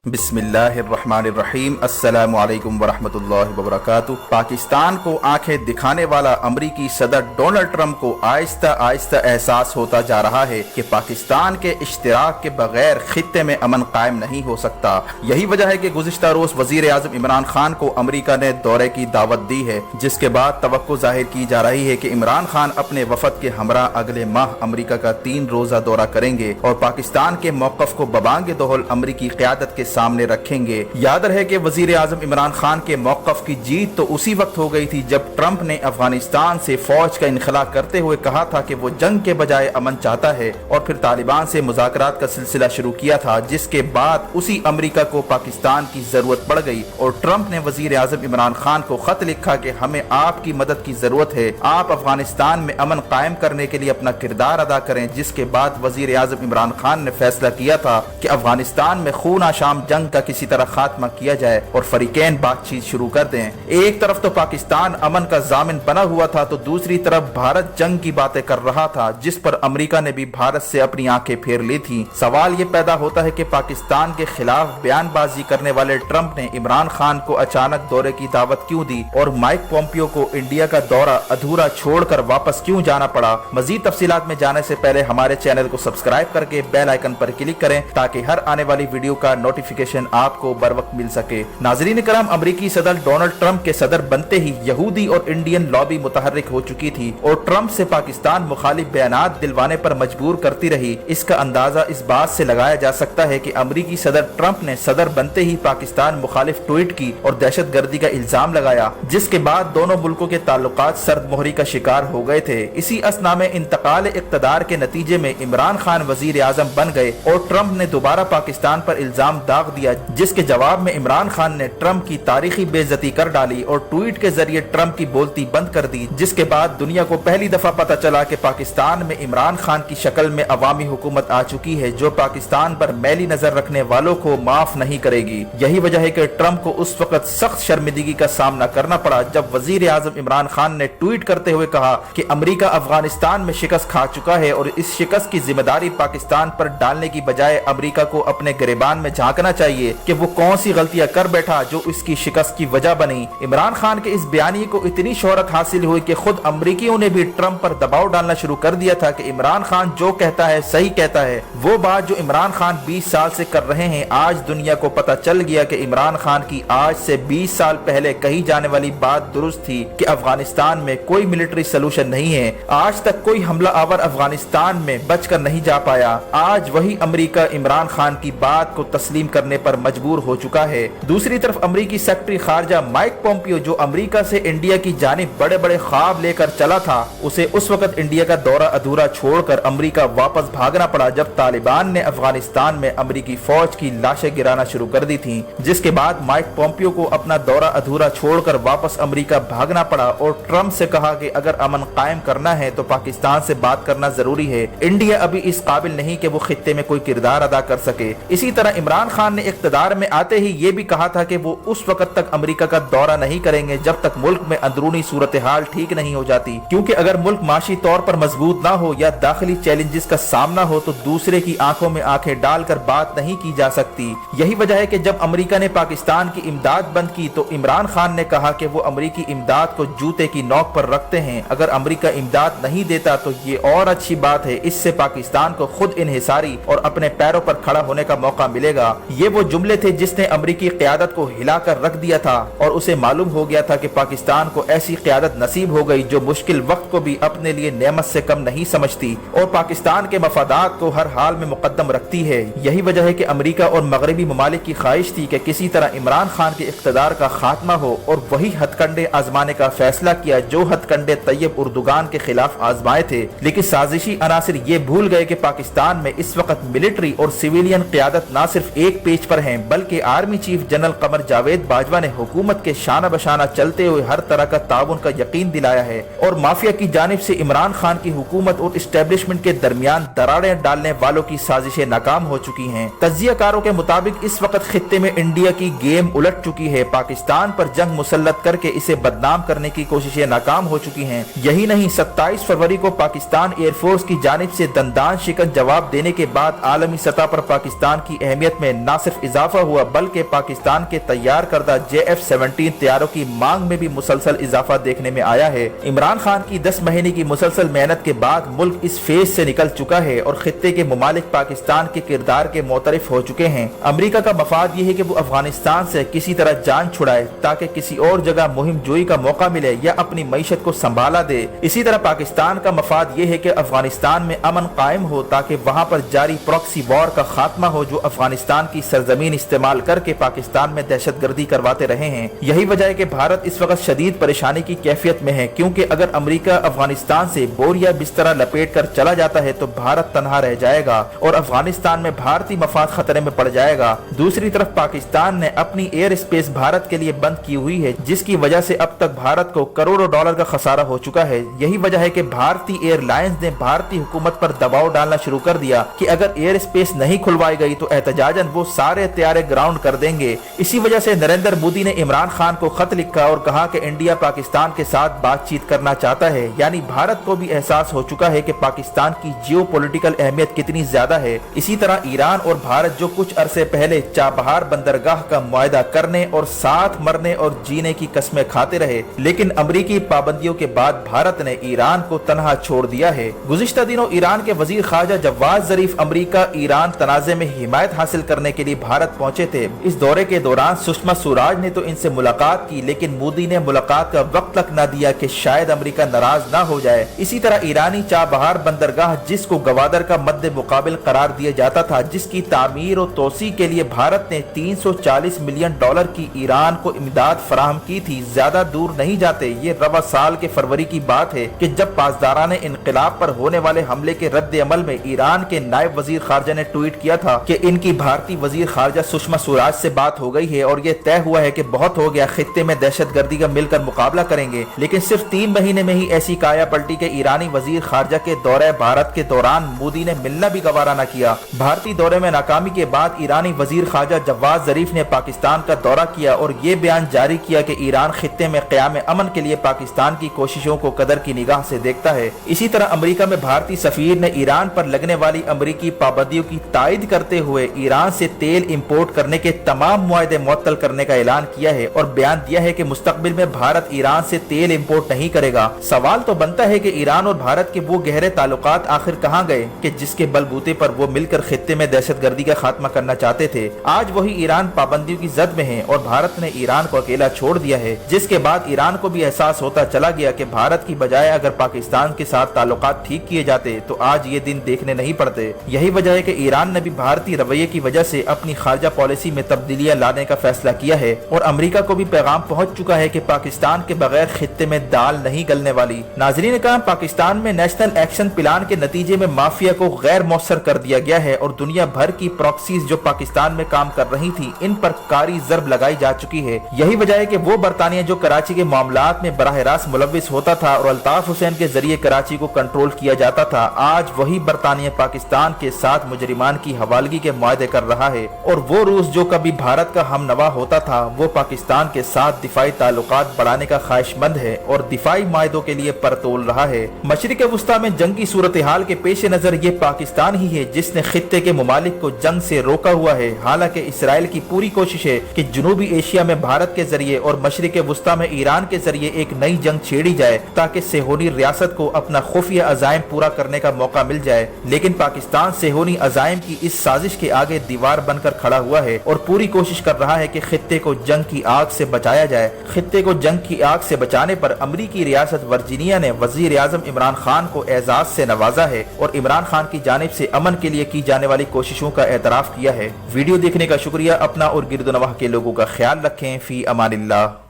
बिस्मिल्लाहिर्रहमानिर्रहीम। अस्सलामु अलैकुम वरहमतुल्लाहि वबरकातुहू। पाकिस्तान को आंखें दिखाने वाला अमरीकी सदर डोनाल्ड ट्रंप को आहिस्ता आहिस्ता एहसास होता जा रहा है कि पाकिस्तान के इश्तिराक के बगैर खित्ते में अमन कायम नहीं हो सकता। यही वजह है कि गुज़िश्ता रोज वज़ीर आज़म इमरान खान को अमरीका ने दौरे की दावत दी है, जिसके बाद तवक्को जाहिर की जा रही है कि इमरान खान अपने वफद के हमरा अगले माह अमरीका का 3 रोज़ा दौरा करेंगे और पाकिस्तान के मौक़िफ़ को बबांग दोहल अमरीकी क़यादत के सामने रखेंगे। याद रहे कि वजीर आजम इमरान खान के मौक़िफ़ की जीत तो उसी वक्त हो गई थी जब ट्रंप ने अफगानिस्तान से फौज का इनखला करते हुए कहा था कि वो जंग के बजाय अमन चाहता है और फिर तालिबान से मुज़ाकरात का सिलसिला शुरू किया था, जिसके बाद उसी अमरीका को पाकिस्तान की जरूरत पड़ गई और ट्रंप ने वजीर आजम इमरान खान को खत लिखा कि हमें आपकी मदद की जरूरत है, आप अफगानिस्तान में अमन कायम करने के लिए अपना किरदार अदा करें। जिसके बाद वजीर आजम इमरान खान ने फैसला किया था कि अफगानिस्तान में खून आशाम जंग का किसी तरह खात्मा किया जाए और फरीकैन बातचीत शुरू कर दें। एक तरफ तो पाकिस्तान अमन का जामिन बना हुआ था तो दूसरी तरफ भारत जंग की बातें कर रहा था, जिस पर अमेरिका ने भी भारत से अपनी आंखें फेर ली थी। सवाल ये पैदा होता है कि पाकिस्तान के खिलाफ बयानबाजी करने वाले ट्रंप ने इमरान खान को अचानक दौरे की दावत क्यों दी और माइक पोम्पियो को इंडिया का दौरा अधूरा छोड़कर वापस क्यों जाना पड़ा। मजीद तफसीलात में जाने से पहले हमारे चैनल को सब्सक्राइब करके बेल आइकन पर क्लिक करें ताकि हर आने वाली वीडियो का नोटिफिकेशन आपको बर वक्त मिल सके। नाजरीन करम, अमरीकी सदर डोनाल्ड ट्रंप के सदर बनते ही यहूदी और इंडियन लॉबी मुतहर्रिक हो चुकी थी और ट्रंप से पाकिस्तान मुखालिफ बयानात दिलवाने पर मजबूर करती रही। इसका अंदाजा इस बात से लगाया जा सकता है कि अमरीकी सदर ट्रंप ने सदर बनते ही पाकिस्तान मुखालिफ ट्वीट की और दहशत गर्दी का इल्जाम लगाया, जिसके बाद दोनों मुल्कों के ताल्लुकात सर्द मोहरी का शिकार हो गए थे। इसी असना में इंतकाल इक़्तिदार के नतीजे में इमरान खान वजीर आजम बन गए और ट्रंप ने दोबारा पाकिस्तान पर इल्जाम दाग दिया, जिसके जवाब में इमरान खान ने ट्रंप की तारीखी बेइज्जती कर डाली और ट्वीट के जरिए ट्रंप की बोलती बंद कर दी। जिसके बाद दुनिया को पहली दफा पता चला कि पाकिस्तान में इमरान खान की शक्ल में अवामी हुकूमत आ चुकी है, जो पाकिस्तान पर मैली नजर रखने वालों को माफ नहीं करेगी। यही वजह है कि ट्रंप को उस वक्त सख्त शर्मिंदगी का सामना करना पड़ा जब वजीर आजम इमरान खान ने ट्वीट करते हुए कहा कि अमरीका अफगानिस्तान में शिकस्त खा चुका है और इस शिकस्त की जिम्मेदारी पाकिस्तान पर डालने की बजाय अमरीका को अपने गिरेबान में झांकना चाहिए कि वो कौन सी गलतियां कर बैठा जो इसकी शिकस्त की वजह बनी। इमरान खान के इस बयानिए को इतनी शोहरत हासिल हुई कि खुद अमरीकियों ने भी ट्रंप पर दबाव डालना शुरू कर दिया था कि इमरान खान जो कहता है सही कहता है। वो बात जो इमरान खान 20 साल से कर रहे हैं, आज दुनिया को पता चल गया कि इमरान खान की आज से 20 साल पहले कही जाने वाली बात दुरुस्त थी कि अफगानिस्तान में कोई मिलिट्री सोल्यूशन नहीं है। आज तक कोई हमला आवर अफगानिस्तान में बचकर नहीं जा पाया। आज वही अमरीका इमरान खान की बात को तस्लीम करने पर मजबूर हो चुका है। दूसरी तरफ अमरीकी सेक्रेटरी खारजा माइक पोम्पियो, जो अमरीका से इंडिया की जानिब बड़े बड़े ख्वाब लेकर चला था, उसे उस वक्त इंडिया का दौरा अधूरा छोड़कर अमरीका वापस भागना पड़ा जब तालिबान ने अफगानिस्तान में अमरीकी फौज की लाशें गिराना शुरू कर दी थी। जिसके बाद माइक पोम्पियो को अपना दौरा अधूरा छोड़कर वापस अमरीका भागना पड़ा और ट्रंप से कहा कि अगर अमन कायम करना है तो पाकिस्तान से बात करना जरूरी है। इंडिया अभी इस काबिल नहीं कि वो खित्ते में कोई किरदार अदा कर सके। इसी तरह इमरान खान ने इख्तिदार में आते ही ये भी कहा था कि वो उस वक्त तक अमेरिका का दौरा नहीं करेंगे जब तक मुल्क में अंदरूनी सूरत हाल ठीक नहीं हो जाती, क्योंकि अगर मुल्क माशी तौर पर मजबूत ना हो या दाखिली चैलेंजेस का सामना हो तो दूसरे की आंखों में आंखें डालकर बात नहीं की जा सकती। यही वजह है कि जब अमेरिका ने पाकिस्तान की इमदाद बंद की तो इमरान खान ने कहा कि वो अमेरिकी इमदाद को जूते की नोक पर रखते हैं। अगर अमेरिका इमदाद नहीं देता तो ये और अच्छी बात है, इससे पाकिस्तान को खुद इन्हिसारी और अपने पैरों पर खड़ा होने का मौका मिलेगा। ये वो जुमले थे जिसने अमरीकी क़यादत को हिलाकर रख दिया था और उसे मालूम हो गया था कि पाकिस्तान को ऐसी क़यादत नसीब हो गई जो मुश्किल वक्त को भी अपने लिए नेमत से कम नहीं समझती और पाकिस्तान के मफादात को हर हाल में मुकद्दम रखती है। यही वजह है कि अमरीका और मगरबी ममालिक की ख्वाहिश थी कि किसी तरह इमरान खान के इक़्तिदार का खात्मा हो और वही हथकंडे आजमाने का फैसला किया जो हथकंडे तैयब उर्दुगान के खिलाफ आजमाए थे। लेकिन साजिशी अनासिर ये भूल गए कि पाकिस्तान में इस वक्त मिलिट्री और सिविलियन क़यादत न सिर्फ एक पेज पर है बल्कि army chief general Qamar Javed Bajwa ने हुकूमत के शाना बशाना चलते हुए हर तरह का ताउन का यकीन दिलाया है और माफिया की जानिब से इमरान खान की हुकूमत और इस्टेब्लिशमेंट के दरमियान दरारें डालने वालों की साजिशें नाकाम हो चुकी हैं। तज्जियाकारों के मुताबिक इस वक्त खित्ते में इंडिया की गेम उलट चुकी है। पाकिस्तान पर जंग मुसल्लत करके इसे बदनाम करने की कोशिशें नाकाम हो चुकी हैं। यही नहीं, 27 फरवरी को पाकिस्तान एयरफोर्स की जानिब से दंदान शिकन जवाब देने के बाद आलमी सतह पर पाकिस्तान की अहमियत में ना نہ صرف اضافہ ہوا بلکہ پاکستان کے تیار کردہ JF-17 طیاروں کی مانگ میں بھی مسلسل اضافہ دیکھنے میں آیا ہے۔ عمران خان کی 10 مہینے کی مسلسل محنت کے بعد ملک اس فیز سے نکل چکا ہے اور خطے کے ممالک پاکستان کے کردار کے معترف ہو چکے ہیں۔ امریکہ کا مفاد یہ ہے کہ وہ افغانستان سے کسی طرح جان چھڑائے تاکہ کسی اور جگہ مہم جوئی کا موقع ملے یا اپنی معیشت کو سنبھالا دے۔ اسی طرح پاکستان کا مفاد یہ ہے کہ افغانستان میں امن قائم ہو تاکہ وہاں پر جاری پراکسی وار کا خاتمہ ہو جو افغانستان کی سرزمین استعمال کر کے پاکستان میں دہشت گردی کرواتے رہے ہیں۔ یہی وجہ ہے کہ بھارت اس وقت شدید پریشانی کی کیفیت میں ہے، کیونکہ اگر امریکہ افغانستان سے بوریا بستر لپیٹ کر چلا جاتا ہے تو بھارت تنہا رہ جائے گا اور افغانستان میں بھارتی مفاد خطرے میں پڑ جائے گا۔ دوسری طرف پاکستان نے اپنی ایئر اسپیس بھارت کے لیے بند کی ہوئی ہے، جس کی وجہ سے اب تک بھارت کو کروڑوں ڈالر کا خسارہ ہو چکا ہے۔ یہی وجہ ہے کہ بھارتی ایئر لائنز نے بھارتی حکومت پر دباؤ ڈالنا شروع کر دیا کہ اگر ایئر اسپیس نہیں کھلوائی گئی تو احتجاجاً وہ سارے طیارے گراؤنڈ کر دیں گے۔ اسی وجہ سے نریندر مودی نے عمران خان کو خط لکھا اور کہا کہ انڈیا پاکستان کے ساتھ بات چیت کرنا چاہتا ہے، یعنی بھارت کو بھی احساس ہو چکا ہے کہ پاکستان کی جیو پولیٹیکل اہمیت کتنی زیادہ ہے۔ اسی طرح ایران اور بھارت جو کچھ عرصے پہلے چابہار بندرگاہ کا معاہدہ کرنے اور ساتھ مرنے اور جینے کی قسمیں کھاتے رہے، لیکن امریکی پابندیوں کے بعد بھارت نے ایران کو تنہا چھوڑ دیا ہے۔ گزشتہ دنوں ایران کے وزیر خارجہ جواد ظریف امریکہ ایران تنازع میں حمایت حاصل کرنے کے لیے بھارت پہنچے تھے۔ اس دورے کے دوران سشما سوراج نے تو ان سے ملاقات کی، لیکن مودی نے ملاقات کا وقت تک نہ دیا کہ شاید امریکہ ناراض نہ ہو جائے۔ اسی طرح ایرانی چابہار بندرگاہ جس کو گوادر کا مد مقابل قرار دیا جاتا تھا، جس کی تعمیر و توسیع کے لیے بھارت نے $340 ملین کی ایران کو امداد فراہم کی تھی، زیادہ دور نہیں جاتے۔ یہ رواں سال کے فروری کی بات ہے کہ جب پاسداران انقلاب پر ہونے والے حملے کے رد عمل میں ایران کے نائب وزیر خارجہ نے ٹویٹ کیا تھا کہ ان کی بھارتی وزیر خارجہ سشما سوراج سے بات ہو گئی ہے اور یہ طے ہوا ہے کہ بہت ہو گیا، خطے میں دہشت گردی کا مل کر مقابلہ کریں گے۔ لیکن صرف 3 مہینے میں ہی ایسی کایا پلٹی کے ایرانی وزیر خارجہ کے دورہ بھارت کے دوران مودی نے ملنا بھی گوارا نہ کیا۔ بھارتی دورے میں ناکامی کے بعد ایرانی وزیر خارجہ جواد ظریف نے پاکستان کا دورہ کیا اور یہ بیان جاری کیا کہ ایران خطے میں قیام امن کے لیے پاکستان کی کوششوں کو قدر کی نگاہ سے دیکھتا ہے۔ اسی طرح امریکہ میں بھارتی سفیر نے ایران پر لگنے والی امریکی پابندیوں کی تائید کرتے ہوئے ایران سے تیل امپورٹ کرنے کے تمام معاہدے معطل کرنے کا اعلان کیا ہے اور بیان دیا ہے کہ مستقبل میں بھارت ایران سے تیل امپورٹ نہیں کرے گا۔ سوال تو بنتا ہے کہ ایران اور بھارت کے وہ گہرے تعلقات آخر کہاں گئے کہ جس کے بلبوتے پر وہ مل کر خطے میں دہشت گردی کا خاتمہ کرنا چاہتے تھے۔ آج وہی ایران پابندیوں کی زد میں ہے اور بھارت نے ایران کو اکیلا چھوڑ دیا ہے، جس کے بعد ایران کو بھی احساس ہوتا چلا گیا کہ بھارت کی بجائے اگر پاکستان کے ساتھ تعلقات ٹھیک کیے جاتے تو آج یہ دن دیکھنے نہیں پڑتے۔ یہی وجہ ہے کہ ایران نے بھی بھارتی رویے کی وجہ سے اپنی خارجہ پالیسی میں تبدیلیاں لانے کا فیصلہ کیا ہے اور امریکہ کو بھی پیغام پہنچ چکا ہے کہ پاکستان کے بغیر خطے میں دال نہیں گلنے والی۔ ناظرین نے کہا پاکستان میں نیشنل ایکشن پلان کے نتیجے میں مافیا کو غیر مؤثر کر دیا گیا ہے اور دنیا بھر کی پراکسیز جو پاکستان میں کام کر رہی تھی ان پر کاری ضرب لگائی جا چکی ہے۔ یہی وجہ ہے کہ وہ برطانیہ جو کراچی کے معاملات میں براہ راست ملوث ہوتا تھا اور الطاف حسین کے ذریعے کراچی کو کنٹرول کیا جاتا تھا، آج وہی برطانیہ پاکستان کے ساتھ مجرمان کی حوالگی کے معاہدے کر رہا ہے اور وہ روس جو کبھی بھارت کا ہم نوا ہوتا تھا وہ پاکستان کے ساتھ دفاعی تعلقات بڑھانے کا خواہش مند ہے اور دفاعی معاہدوں کے لیے پر تول رہا ہے۔ مشرق وسطیٰ میں جنگی صورتحال کے پیش نظر یہ پاکستان ہی ہے جس نے خطے کے ممالک کو جنگ سے روکا ہوا ہے، حالانکہ اسرائیل کی پوری کوشش ہے کہ جنوبی ایشیا میں بھارت کے ذریعے اور مشرق وسطیٰ میں ایران کے ذریعے ایک نئی جنگ چھیڑی جائے تاکہ صہیونی ریاست کو اپنا خفیہ عزائم پورا کرنے کا موقع مل جائے، لیکن پاکستان صہیونی عزائم کی اس سازش کے آگے دیوار بن کر کھڑا ہوا ہے اور پوری کوشش کر رہا ہے کہ خطے کو جنگ کی آگ سے بچایا جائے۔ خطے کو جنگ کی آگ سے بچانے پر امریکی ریاست ورجینیا نے وزیر اعظم عمران خان کو اعزاز سے نوازا ہے اور عمران خان کی جانب سے امن کے لیے کی جانے والی کوششوں کا اعتراف کیا ہے۔ ویڈیو دیکھنے کا شکریہ، اپنا اور گرد و نواح کے لوگوں کا خیال رکھیں۔ فی امان اللہ۔